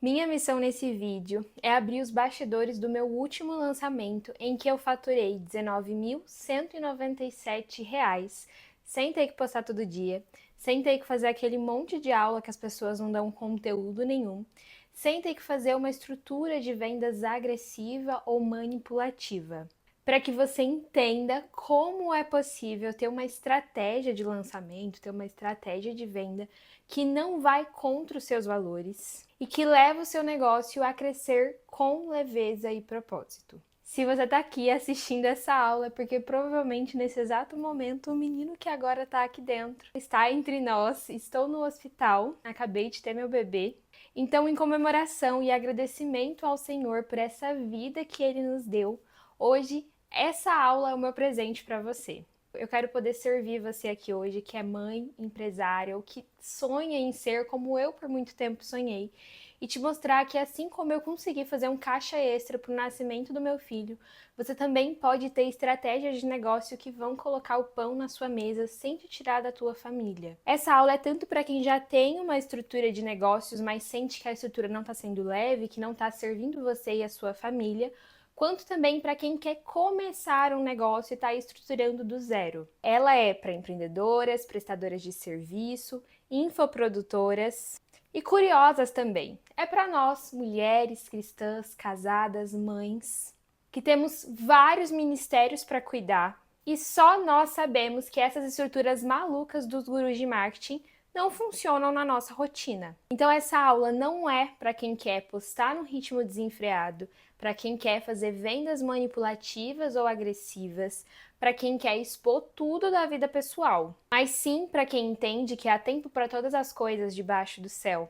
Minha missão nesse vídeo é abrir os bastidores do meu último lançamento, em que eu faturei R$ 19.197, sem ter que postar todo dia, sem ter que fazer aquele monte de aula que as pessoas não dão conteúdo nenhum, sem ter que fazer uma estrutura de vendas agressiva ou manipulativa. Para que você entenda como é possível ter uma estratégia de lançamento, ter uma estratégia de venda que não vai contra os seus valores e que leva o seu negócio a crescer com leveza e propósito. Se você está aqui assistindo essa aula é porque provavelmente nesse exato momento o menino que agora está aqui dentro está entre nós. Estou no hospital, acabei de ter meu bebê. Então, em comemoração e agradecimento ao Senhor por essa vida que Ele nos deu, hoje essa aula é o meu presente para você. Eu quero poder servir você aqui hoje, que é mãe, empresária, ou que sonha em ser como eu por muito tempo sonhei, e te mostrar que assim como eu consegui fazer um caixa extra para o nascimento do meu filho, você também pode ter estratégias de negócio que vão colocar o pão na sua mesa sem te tirar da tua família. Essa aula é tanto para quem já tem uma estrutura de negócios, mas sente que a estrutura não está sendo leve, que não está servindo você e a sua família, quanto também para quem quer começar um negócio e está estruturando do zero. Ela é para empreendedoras, prestadoras de serviço, infoprodutoras e curiosas também. É para nós, mulheres cristãs, casadas, mães, que temos vários ministérios para cuidar e só nós sabemos que essas estruturas malucas dos gurus de marketing não funcionam na nossa rotina. Então essa aula não é para quem quer postar num ritmo desenfreado, para quem quer fazer vendas manipulativas ou agressivas, para quem quer expor tudo da vida pessoal, mas sim para quem entende que há tempo para todas as coisas debaixo do céu.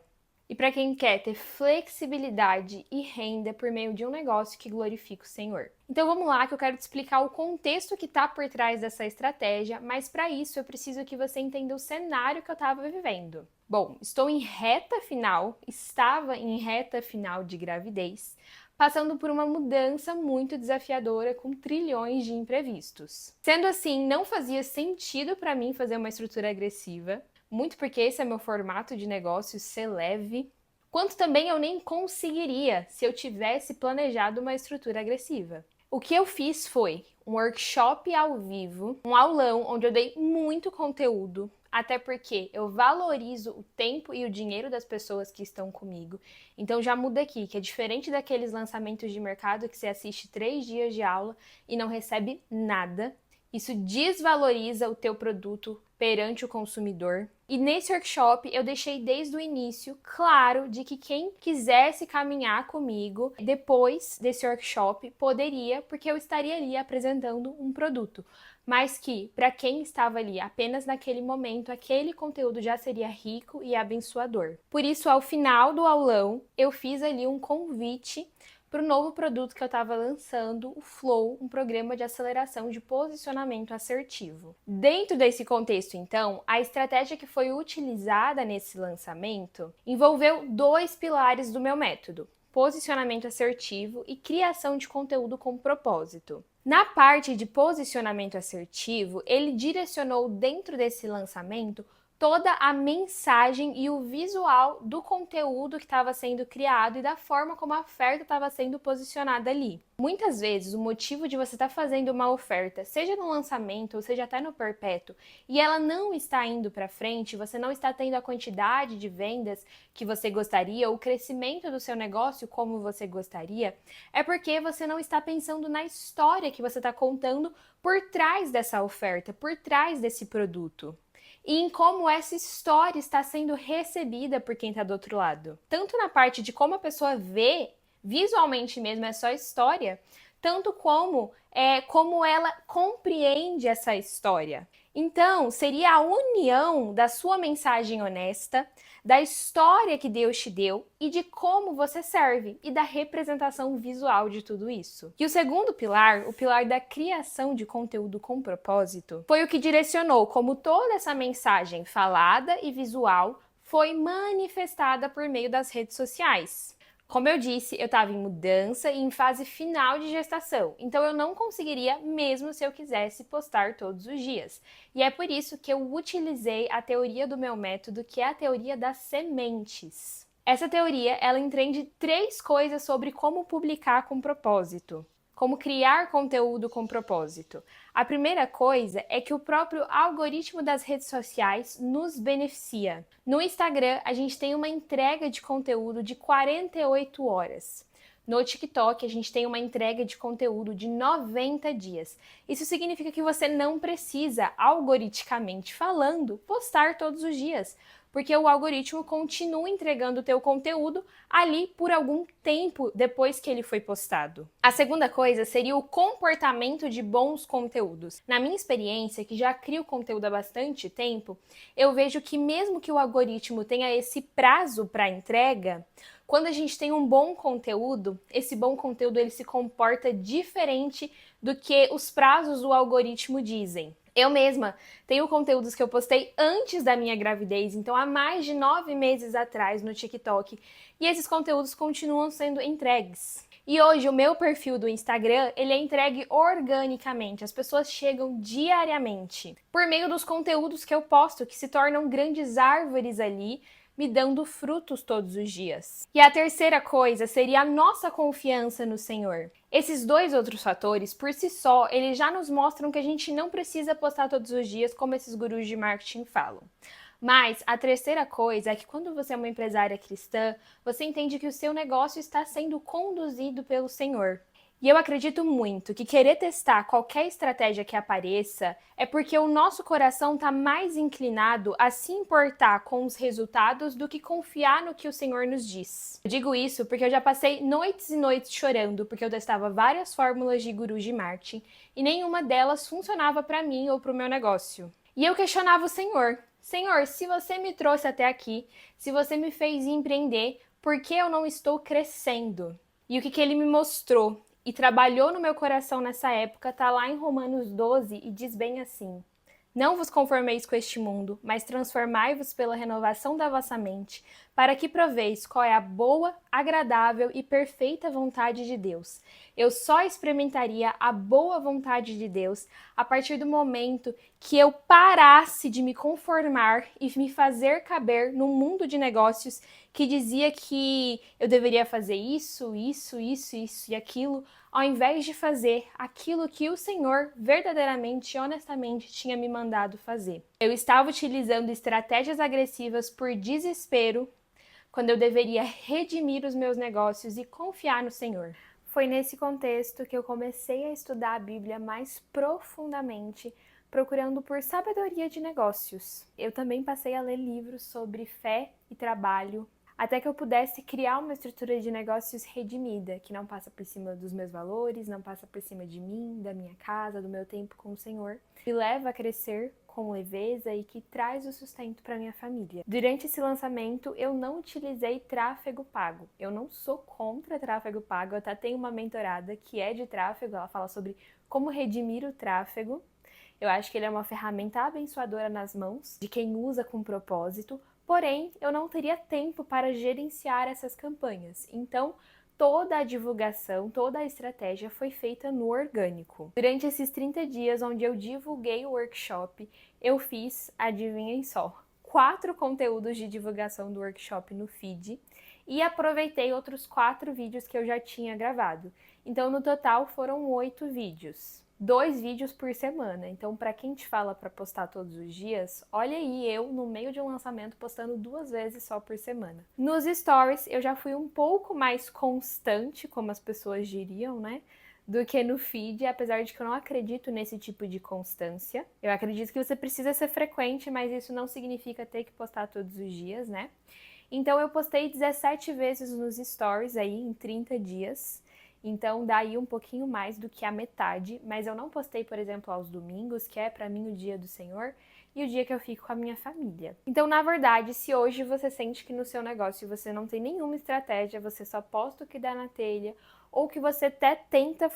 E para quem quer ter flexibilidade e renda por meio de um negócio que glorifica o Senhor. Então vamos lá que eu quero te explicar o contexto que está por trás dessa estratégia, mas para isso eu preciso que você entenda o cenário que eu estava vivendo. Bom, estava em reta final de gravidez, passando por uma mudança muito desafiadora com trilhões de imprevistos. Sendo assim, não fazia sentido para mim fazer uma estrutura agressiva, muito porque esse é meu formato de negócio, ser leve, quanto também eu nem conseguiria se eu tivesse planejado uma estrutura agressiva. O que eu fiz foi um workshop ao vivo, um aulão onde eu dei muito conteúdo, até porque eu valorizo o tempo e o dinheiro das pessoas que estão comigo. Então já muda aqui, que é diferente daqueles lançamentos de mercado que você assiste 3 dias de aula e não recebe nada. Isso desvaloriza o teu produto perante o consumidor. E nesse workshop eu deixei desde o início claro de que quem quisesse caminhar comigo depois desse workshop poderia, porque eu estaria ali apresentando um produto. Mas que, para quem estava ali apenas naquele momento, aquele conteúdo já seria rico e abençoador. Por isso, ao final do aulão, eu fiz ali um convite para o novo produto que eu estava lançando, o Flow, um programa de aceleração de posicionamento assertivo. Dentro desse contexto, então, a estratégia que foi utilizada nesse lançamento envolveu 2 pilares do meu método: posicionamento assertivo e criação de conteúdo com propósito. Na parte de posicionamento assertivo, ele direcionou dentro desse lançamento toda a mensagem e o visual do conteúdo que estava sendo criado e da forma como a oferta estava sendo posicionada ali. Muitas vezes, o motivo de você estar fazendo uma oferta, seja no lançamento ou seja até no perpétuo, e ela não está indo para frente, você não está tendo a quantidade de vendas que você gostaria ou o crescimento do seu negócio como você gostaria, é porque você não está pensando na história que você está contando por trás dessa oferta, por trás desse produto. E em como essa história está sendo recebida por quem está do outro lado. Tanto na parte de como a pessoa vê, visualmente mesmo, essa história, tanto como ela compreende essa história. Então, seria a união da sua mensagem honesta, da história que Deus te deu e de como você serve e da representação visual de tudo isso. E o segundo pilar, o pilar da criação de conteúdo com propósito, foi o que direcionou como toda essa mensagem falada e visual foi manifestada por meio das redes sociais. Como eu disse, eu estava em mudança e em fase final de gestação, então eu não conseguiria mesmo se eu quisesse postar todos os dias. E é por isso que eu utilizei a teoria do meu método, que é a teoria das sementes. Essa teoria, ela entende 3 coisas sobre como publicar com propósito, como criar conteúdo com propósito. A primeira coisa é que o próprio algoritmo das redes sociais nos beneficia. No Instagram, a gente tem uma entrega de conteúdo de 48 horas. No TikTok, a gente tem uma entrega de conteúdo de 90 dias. Isso significa que você não precisa, algoritmicamente falando, postar todos os dias, porque o algoritmo continua entregando o teu conteúdo ali por algum tempo depois que ele foi postado. A segunda coisa seria o comportamento de bons conteúdos. Na minha experiência, que já crio conteúdo há bastante tempo, eu vejo que mesmo que o algoritmo tenha esse prazo para entrega, quando a gente tem um bom conteúdo, esse bom conteúdo ele se comporta diferente do que os prazos do algoritmo dizem. Eu mesma tenho conteúdos que eu postei antes da minha gravidez, então há mais de 9 meses atrás no TikTok, e esses conteúdos continuam sendo entregues. E hoje o meu perfil do Instagram, ele é entregue organicamente, as pessoas chegam diariamente, por meio dos conteúdos que eu posto, que se tornam grandes árvores ali, me dando frutos todos os dias. E a terceira coisa seria a nossa confiança no Senhor. Esses 2 outros fatores, por si só, eles já nos mostram que a gente não precisa postar todos os dias, como esses gurus de marketing falam. Mas a terceira coisa é que quando você é uma empresária cristã, você entende que o seu negócio está sendo conduzido pelo Senhor. E eu acredito muito que querer testar qualquer estratégia que apareça é porque o nosso coração está mais inclinado a se importar com os resultados do que confiar no que o Senhor nos diz. Eu digo isso porque eu já passei noites e noites chorando porque eu testava várias fórmulas de gurus de marketing e nenhuma delas funcionava para mim ou para o meu negócio. E eu questionava o Senhor. Senhor, se você me trouxe até aqui, se você me fez empreender, por que eu não estou crescendo? E o que ele me mostrou e trabalhou no meu coração nessa época, tá lá em Romanos 12 e diz bem assim: não vos conformeis com este mundo, mas transformai-vos pela renovação da vossa mente, para que proveis qual é a boa, agradável e perfeita vontade de Deus. Eu só experimentaria a boa vontade de Deus a partir do momento que eu parasse de me conformar e me fazer caber num mundo de negócios que dizia que eu deveria fazer isso e aquilo, ao invés de fazer aquilo que o Senhor verdadeiramente e honestamente tinha me mandado fazer. Eu estava utilizando estratégias agressivas por desespero, quando eu deveria redimir os meus negócios e confiar no Senhor. Foi nesse contexto que eu comecei a estudar a Bíblia mais profundamente, procurando por sabedoria de negócios. Eu também passei a ler livros sobre fé e trabalho, até que eu pudesse criar uma estrutura de negócios redimida, que não passa por cima dos meus valores, não passa por cima de mim, da minha casa, do meu tempo com o Senhor, me leva a crescer com leveza e que traz o sustento para minha família. Durante esse lançamento, eu não utilizei tráfego pago. Eu não sou contra tráfego pago, eu até tenho uma mentorada que é de tráfego, ela fala sobre como redimir o tráfego. Eu acho que ele é uma ferramenta abençoadora nas mãos de quem usa com propósito, porém, eu não teria tempo para gerenciar essas campanhas. Então, toda a divulgação, toda a estratégia foi feita no orgânico. Durante esses 30 dias onde eu divulguei o workshop, eu fiz, adivinhem só, 4 conteúdos de divulgação do workshop no feed e aproveitei outros 4 vídeos que eu já tinha gravado. Então, no total, foram 8 vídeos. 2 vídeos por semana. Então, para quem te fala para postar todos os dias, olha aí eu no meio de um lançamento postando 2 vezes só por semana. Nos stories eu já fui um pouco mais constante, como as pessoas diriam, né? Do que no feed, apesar de que eu não acredito nesse tipo de constância. Eu acredito que você precisa ser frequente, mas isso não significa ter que postar todos os dias, né? Então eu postei 17 vezes nos stories aí em 30 dias. Então, daí um pouquinho mais do que a metade, mas eu não postei, por exemplo, aos domingos, que é para mim o dia do Senhor, e o dia que eu fico com a minha família. Então, na verdade, se hoje você sente que no seu negócio você não tem nenhuma estratégia, você só posta o que dá na telha, ou que você até tenta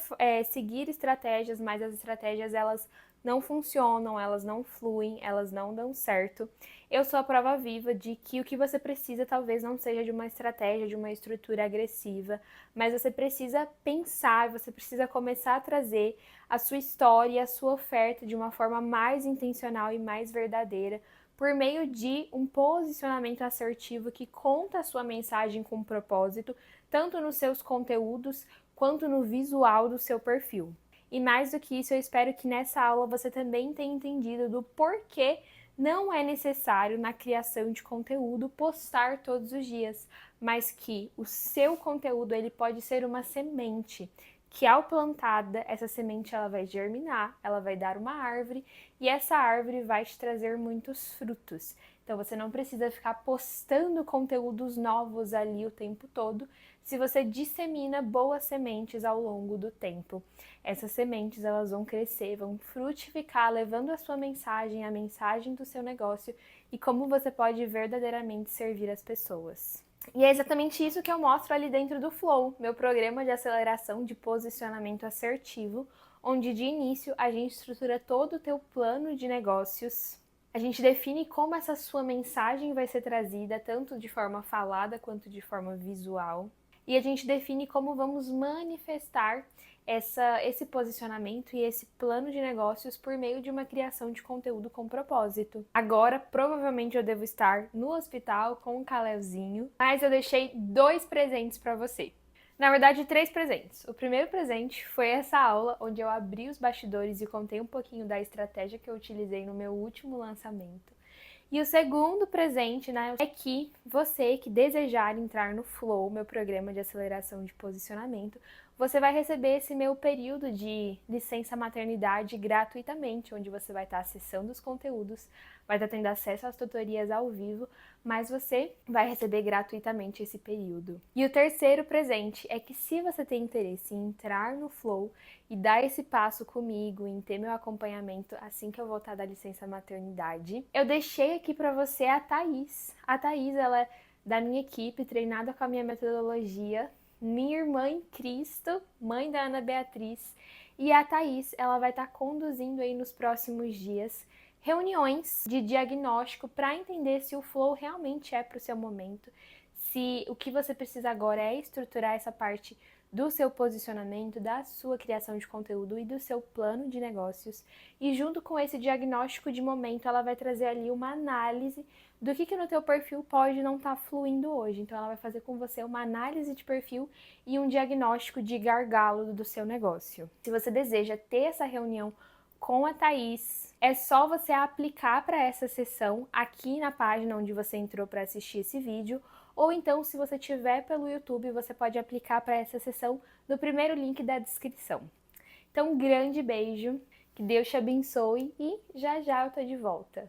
seguir estratégias, mas as estratégias elas não funcionam, elas não fluem, elas não dão certo. Eu sou a prova viva de que o que você precisa talvez não seja de uma estratégia, de uma estrutura agressiva, mas você precisa pensar, você precisa começar a trazer a sua história, a sua oferta de uma forma mais intencional e mais verdadeira, por meio de um posicionamento assertivo que conta a sua mensagem com propósito, tanto nos seus conteúdos quanto no visual do seu perfil. E mais do que isso, eu espero que nessa aula você também tenha entendido do porquê não é necessário na criação de conteúdo postar todos os dias, mas que o seu conteúdo ele pode ser uma semente, que ao plantada, essa semente ela vai germinar, ela vai dar uma árvore e essa árvore vai te trazer muitos frutos. Então você não precisa ficar postando conteúdos novos ali o tempo todo, se você dissemina boas sementes ao longo do tempo. Essas sementes elas vão crescer, vão frutificar, levando a sua mensagem, a mensagem do seu negócio e como você pode verdadeiramente servir as pessoas. E é exatamente isso que eu mostro ali dentro do Flow, meu programa de aceleração de posicionamento assertivo, onde de início a gente estrutura todo o teu plano de negócios. A gente define como essa sua mensagem vai ser trazida, tanto de forma falada quanto de forma visual. E a gente define como vamos manifestar esse posicionamento e esse plano de negócios por meio de uma criação de conteúdo com propósito. Agora, provavelmente eu devo estar no hospital com um Caleuzinho, mas eu deixei 2 presentes para você. Na verdade, 3 presentes. O primeiro presente foi essa aula onde eu abri os bastidores e contei um pouquinho da estratégia que eu utilizei no meu último lançamento. E o segundo presente, né, é que você que desejar entrar no Flow, meu programa de aceleração de posicionamento, você vai receber esse meu período de licença maternidade gratuitamente, onde você vai estar acessando os conteúdos, vai estar tendo acesso às tutorias ao vivo, mas você vai receber gratuitamente esse período. E o terceiro presente é que se você tem interesse em entrar no Flow e dar esse passo comigo, em ter meu acompanhamento assim que eu voltar da licença maternidade, eu deixei aqui para você a Thaís. A Thaís, ela é da minha equipe, treinada com a minha metodologia, minha irmã em Cristo, mãe da Ana Beatriz, e a Thaís, ela vai estar conduzindo aí nos próximos dias reuniões de diagnóstico para entender se o Flow realmente é para o seu momento, se o que você precisa agora é estruturar essa parte do seu posicionamento, da sua criação de conteúdo e do seu plano de negócios. E junto com esse diagnóstico de momento, ela vai trazer ali uma análise do que no teu perfil pode não estar fluindo hoje. Então ela vai fazer com você uma análise de perfil e um diagnóstico de gargalo do seu negócio. Se você deseja ter essa reunião com a Thaís, é só você aplicar para essa sessão aqui na página onde você entrou para assistir esse vídeo, ou então, se você tiver pelo YouTube, você pode aplicar para essa sessão no primeiro link da descrição. Então, um grande beijo, que Deus te abençoe e já já eu tô de volta.